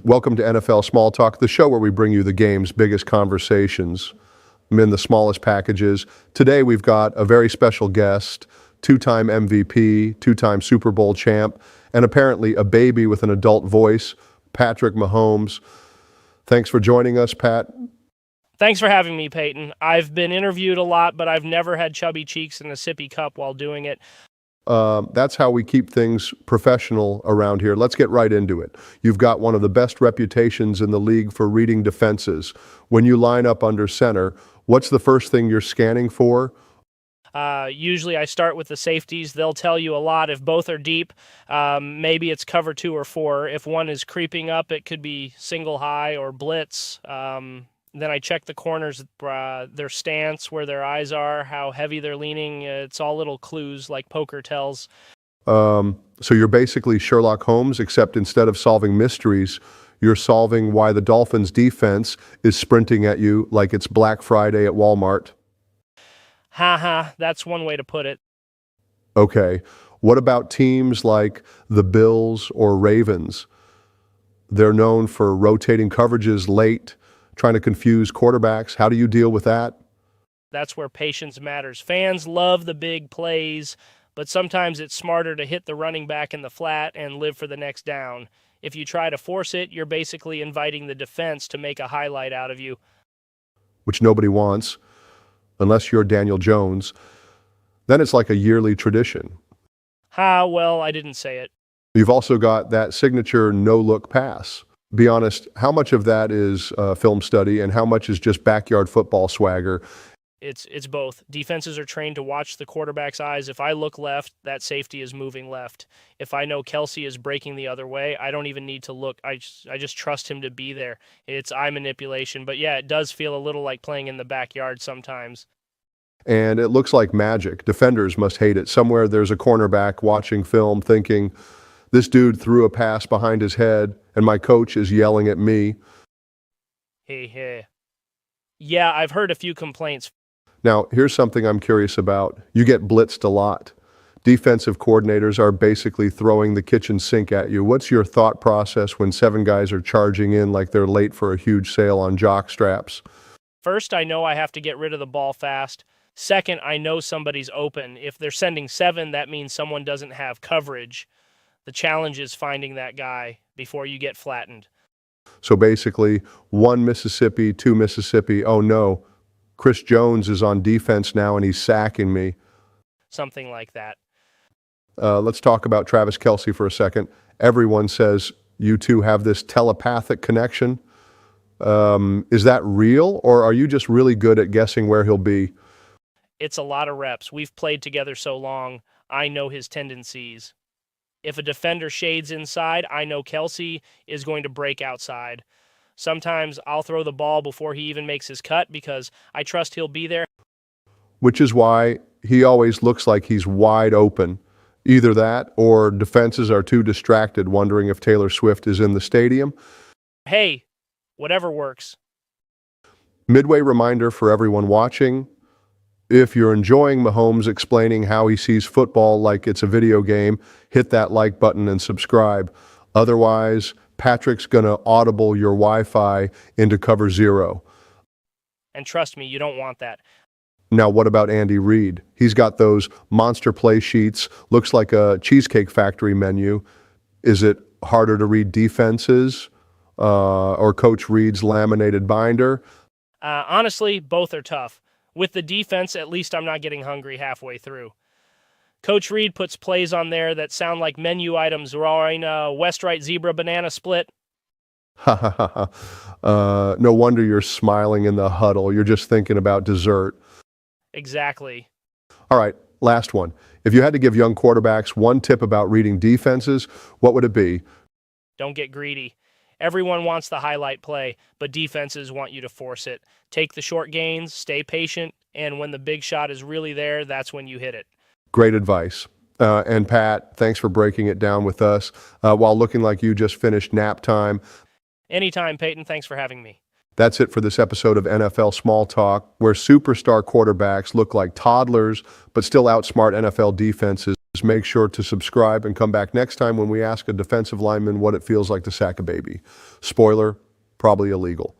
Welcome to NFL Small Talk, the show where we bring you the game's biggest conversations in the smallest packages. Today we've got a very special guest, two-time MVP, two-time Super Bowl champ, and apparently a baby with an adult voice, Patrick Mahomes. Thanks for joining us, Pat. Thanks for having me, Peyton. I've been interviewed a lot, but I've never had chubby cheeks and a sippy cup while doing it. That's how we keep things professional around here. Let's get right into it. You've got one of the best reputations in the league for reading defenses. When you line up under center, what's the first thing you're scanning for? Usually I start with the safeties. They'll tell you a lot. If both are deep, maybe it's cover 2 or 4. If one is creeping up, it could be single high or blitz. Then I check the corners, their stance, where their eyes are, how heavy they're leaning. It's all little clues like poker tells. So you're basically Sherlock Holmes, except instead of solving mysteries, you're solving why the Dolphins' defense is sprinting at you like it's Black Friday at Walmart. That's one way to put it. Okay. What about teams like the Bills or Ravens? They're known for rotating coverages late, trying to confuse quarterbacks. How do you deal with that? That's where patience matters. Fans love the big plays, but sometimes it's smarter to hit the running back in the flat and live for the next down. If you try to force it, you're basically inviting the defense to make a highlight out of you. Which nobody wants, unless you're Daniel Jones. Then it's like a yearly tradition. Well, I didn't say it. You've also got that signature no-look pass. Be honest, how much of that is film study and how much is just backyard football swagger? It's both. Defenses are trained to watch the quarterback's eyes. If I look left, that safety is moving left. If I know Kelce is breaking the other way, I don't even need to look. I just trust him to be there. It's eye manipulation. But yeah, it does feel a little like playing in the backyard sometimes. And it looks like magic. Defenders must hate it. Somewhere there's a cornerback watching film thinking, this dude threw a pass behind his head and my coach is yelling at me. Hey. Yeah, I've heard a few complaints. Now, here's something I'm curious about. You get blitzed a lot. Defensive coordinators are basically throwing the kitchen sink at you. What's your thought process when 7 guys are charging in like they're late for a huge sale on jock straps? First, I know I have to get rid of the ball fast. Second, I know somebody's open. If they're sending 7, that means someone doesn't have coverage. The challenge is finding that guy before you get flattened. So basically, 1 Mississippi, 2 Mississippi, oh no, Chris Jones is on defense now and he's sacking me. Something like that. Let's talk about Travis Kelce for a second. Everyone says you two have this telepathic connection. Is that real, or are you just really good at guessing where he'll be? It's a lot of reps. We've played together so long, I know his tendencies. If a defender shades inside, I know Kelce is going to break outside. Sometimes I'll throw the ball before he even makes his cut because I trust he'll be there. Which is why he always looks like he's wide open. Either that or defenses are too distracted wondering if Taylor Swift is in the stadium. Hey, whatever works. Midway reminder for everyone watching. If you're enjoying Mahomes explaining how he sees football like it's a video game, hit that like button and subscribe. Otherwise, Patrick's going to audible your Wi-Fi into cover 0. And trust me, you don't want that. Now, what about Andy Reid? He's got those monster play sheets, looks like a Cheesecake Factory menu. Is it harder to read defenses or Coach Reid's laminated binder? Honestly, both are tough. With the defense, at least I'm not getting hungry halfway through. Coach Reid puts plays on there that sound like menu items roaring West Right Zebra Banana Split. No wonder you're smiling in the huddle. You're just thinking about dessert. Exactly. All right, last one. If you had to give young quarterbacks one tip about reading defenses, what would it be? Don't get greedy. Everyone wants the highlight play, but defenses want you to force it. Take the short gains, stay patient, and when the big shot is really there, that's when you hit it. Great advice. And Pat, thanks for breaking it down with us while looking like you just finished nap time. Anytime, Peyton. Thanks for having me. That's it for this episode of NFL Small Talk, where superstar quarterbacks look like toddlers but still outsmart NFL defenses Make sure to subscribe and come back next time when we ask a defensive lineman what it feels like to sack a baby. Spoiler, probably illegal.